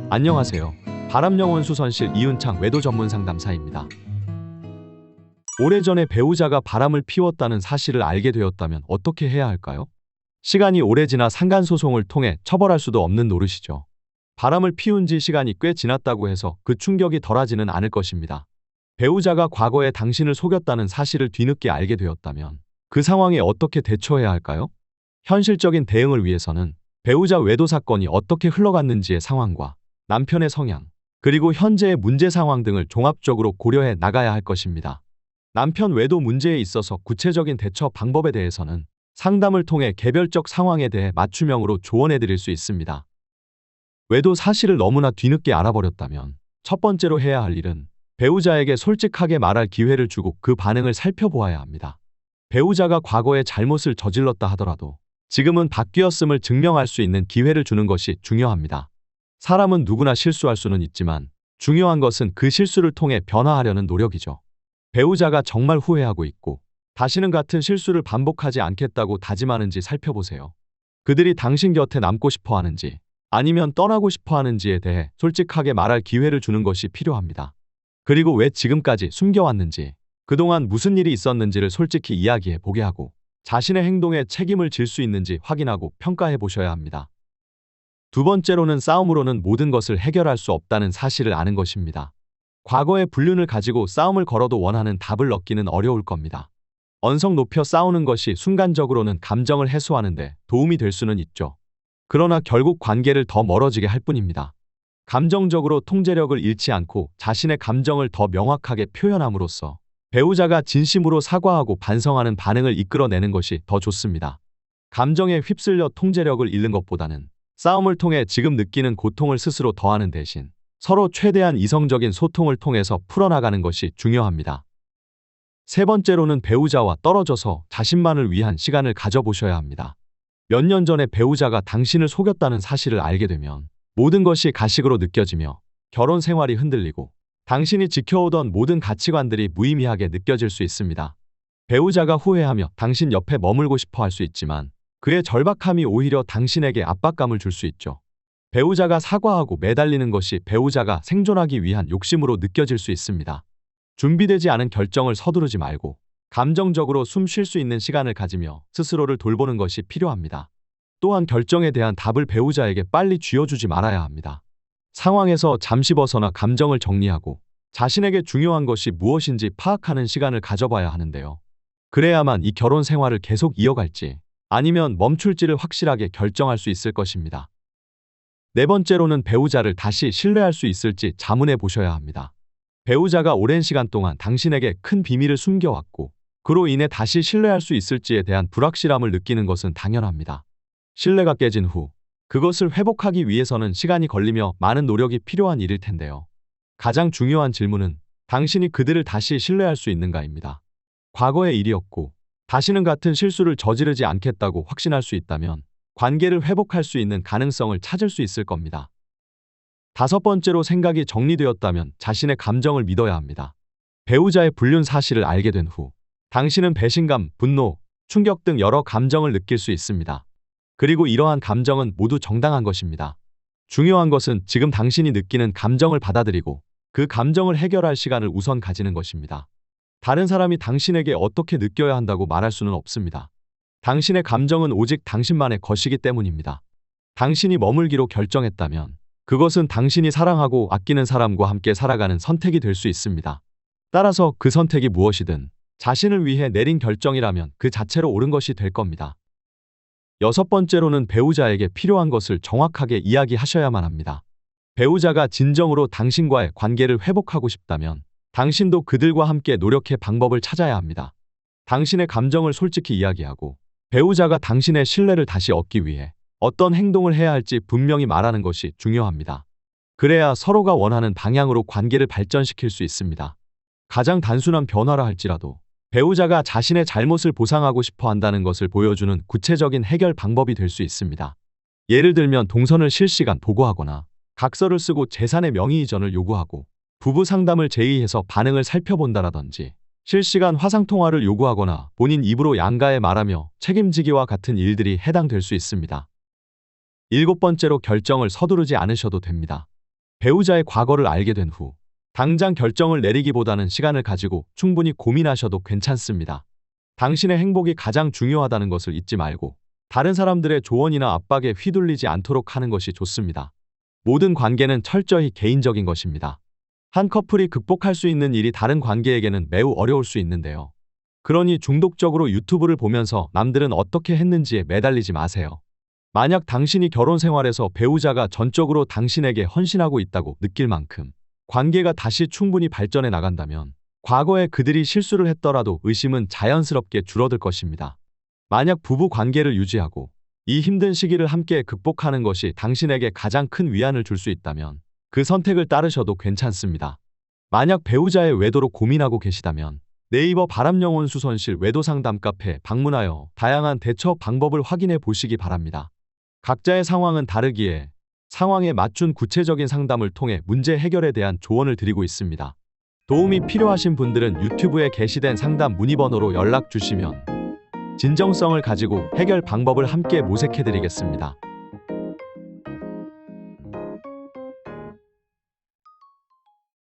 안녕하세요. 바람영혼 수선실 이윤창 외도 전문 상담사입니다. 오래전에 배우자가 바람을 피웠다는 사실을 알게 되었다면 어떻게 해야 할까요? 시간이 오래 지나 상간소송을 통해 처벌할 수도 없는 노릇이죠. 바람을 피운 지 시간이 꽤 지났다고 해서 그 충격이 덜하지는 않을 것입니다. 배우자가 과거에 당신을 속였다는 사실을 뒤늦게 알게 되었다면 그 상황에 어떻게 대처해야 할까요? 현실적인 대응을 위해서는 배우자 외도 사건이 어떻게 흘러갔는지의 상황과 남편의 성향, 그리고 현재의 문제 상황 등을 종합적으로 고려해 나가야 할 것입니다. 남편 외도 문제에 있어서 구체적인 대처 방법에 대해서는 상담을 통해 개별적 상황에 대해 맞춤형으로 조언해 드릴 수 있습니다. 외도 사실을 너무나 뒤늦게 알아버렸다면 첫 번째로 해야 할 일은 배우자에게 솔직하게 말할 기회를 주고 그 반응을 살펴보아야 합니다. 배우자가 과거에 잘못을 저질렀다 하더라도 지금은 바뀌었음을 증명할 수 있는 기회를 주는 것이 중요합니다. 사람은 누구나 실수할 수는 있지만 중요한 것은 그 실수를 통해 변화하려는 노력이죠. 배우자가 정말 후회하고 있고 다시는 같은 실수를 반복하지 않겠다고 다짐하는지 살펴보세요. 그들이 당신 곁에 남고 싶어 하는지 아니면 떠나고 싶어 하는지에 대해 솔직하게 말할 기회를 주는 것이 필요합니다. 그리고 왜 지금까지 숨겨왔는지, 그동안 무슨 일이 있었는지를 솔직히 이야기해 보게 하고 자신의 행동에 책임을 질 수 있는지 확인하고 평가해 보셔야 합니다. 두 번째로는 싸움으로는 모든 것을 해결할 수 없다는 사실을 아는 것입니다. 과거의 불륜을 가지고 싸움을 걸어도 원하는 답을 얻기는 어려울 겁니다. 언성 높여 싸우는 것이 순간적으로는 감정을 해소하는데 도움이 될 수는 있죠. 그러나 결국 관계를 더 멀어지게 할 뿐입니다. 감정적으로 통제력을 잃지 않고 자신의 감정을 더 명확하게 표현함으로써 배우자가 진심으로 사과하고 반성하는 반응을 이끌어내는 것이 더 좋습니다. 감정에 휩쓸려 통제력을 잃는 것보다는 싸움을 통해 지금 느끼는 고통을 스스로 더하는 대신 서로 최대한 이성적인 소통을 통해서 풀어나가는 것이 중요합니다. 세 번째로는 배우자와 떨어져서 자신만을 위한 시간을 가져보셔야 합니다. 몇 년 전에 배우자가 당신을 속였다는 사실을 알게 되면 모든 것이 가식으로 느껴지며 결혼 생활이 흔들리고 당신이 지켜오던 모든 가치관들이 무의미하게 느껴질 수 있습니다. 배우자가 후회하며 당신 옆에 머물고 싶어 할 수 있지만 그의 절박함이 오히려 당신에게 압박감을 줄 수 있죠. 배우자가 사과하고 매달리는 것이 배우자가 생존하기 위한 욕심으로 느껴질 수 있습니다. 준비되지 않은 결정을 서두르지 말고 감정적으로 숨 쉴 수 있는 시간을 가지며 스스로를 돌보는 것이 필요합니다. 또한 결정에 대한 답을 배우자에게 빨리 쥐어주지 말아야 합니다. 상황에서 잠시 벗어나 감정을 정리하고 자신에게 중요한 것이 무엇인지 파악하는 시간을 가져봐야 하는데요. 그래야만 이 결혼 생활을 계속 이어갈지 아니면 멈출지를 확실하게 결정할 수 있을 것입니다. 네 번째로는 배우자를 다시 신뢰할 수 있을지 자문해 보셔야 합니다. 배우자가 오랜 시간 동안 당신에게 큰 비밀을 숨겨왔고 그로 인해 다시 신뢰할 수 있을지에 대한 불확실함을 느끼는 것은 당연합니다. 신뢰가 깨진 후 그것을 회복하기 위해서는 시간이 걸리며 많은 노력이 필요한 일일 텐데요. 가장 중요한 질문은 당신이 그들을 다시 신뢰할 수 있는가입니다. 과거의 일이었고 다시는 같은 실수를 저지르지 않겠다고 확신할 수 있다면 관계를 회복할 수 있는 가능성을 찾을 수 있을 겁니다. 다섯 번째로 생각이 정리되었다면 자신의 감정을 믿어야 합니다. 배우자의 불륜 사실을 알게 된 후 당신은 배신감, 분노, 충격 등 여러 감정을 느낄 수 있습니다. 그리고 이러한 감정은 모두 정당한 것입니다. 중요한 것은 지금 당신이 느끼는 감정을 받아들이고 그 감정을 해결할 시간을 우선 가지는 것입니다. 다른 사람이 당신에게 어떻게 느껴야 한다고 말할 수는 없습니다. 당신의 감정은 오직 당신만의 것이기 때문입니다. 당신이 머물기로 결정했다면 그것은 당신이 사랑하고 아끼는 사람과 함께 살아가는 선택이 될 수 있습니다. 따라서 그 선택이 무엇이든 자신을 위해 내린 결정이라면 그 자체로 옳은 것이 될 겁니다. 여섯 번째로는 배우자에게 필요한 것을 정확하게 이야기하셔야만 합니다. 배우자가 진정으로 당신과의 관계를 회복하고 싶다면 당신도 그들과 함께 노력해 방법을 찾아야 합니다. 당신의 감정을 솔직히 이야기하고 배우자가 당신의 신뢰를 다시 얻기 위해 어떤 행동을 해야 할지 분명히 말하는 것이 중요합니다. 그래야 서로가 원하는 방향으로 관계를 발전시킬 수 있습니다. 가장 단순한 변화라 할지라도 배우자가 자신의 잘못을 보상하고 싶어 한다는 것을 보여주는 구체적인 해결 방법이 될 수 있습니다. 예를 들면 동선을 실시간 보고하거나 각서를 쓰고 재산의 명의 이전을 요구하고 부부 상담을 제의해서 반응을 살펴본다라든지 실시간 화상통화를 요구하거나 본인 입으로 양가에 말하며 책임지기와 같은 일들이 해당될 수 있습니다. 일곱 번째로 결정을 서두르지 않으셔도 됩니다. 배우자의 과거를 알게 된 후 당장 결정을 내리기보다는 시간을 가지고 충분히 고민하셔도 괜찮습니다. 당신의 행복이 가장 중요하다는 것을 잊지 말고 다른 사람들의 조언이나 압박에 휘둘리지 않도록 하는 것이 좋습니다. 모든 관계는 철저히 개인적인 것입니다. 한 커플이 극복할 수 있는 일이 다른 관계에게는 매우 어려울 수 있는데요. 그러니 중독적으로 유튜브를 보면서 남들은 어떻게 했는지에 매달리지 마세요. 만약 당신이 결혼 생활에서 배우자가 전적으로 당신에게 헌신하고 있다고 느낄 만큼 관계가 다시 충분히 발전해 나간다면 과거에 그들이 실수를 했더라도 의심은 자연스럽게 줄어들 것입니다. 만약 부부 관계를 유지하고 이 힘든 시기를 함께 극복하는 것이 당신에게 가장 큰 위안을 줄 수 있다면 그 선택을 따르셔도 괜찮습니다. 만약 배우자의 외도로 고민하고 계시다면 네이버 바람영혼 수선실 외도 상담 카페 방문하여 다양한 대처 방법을 확인해 보시기 바랍니다. 각자의 상황은 다르기에 상황에 맞춘 구체적인 상담을 통해 문제 해결에 대한 조언을 드리고 있습니다. 도움이 필요하신 분들은 유튜브에 게시된 상담 문의번호로 연락 주시면 진정성을 가지고 해결 방법을 함께 모색해 드리겠습니다.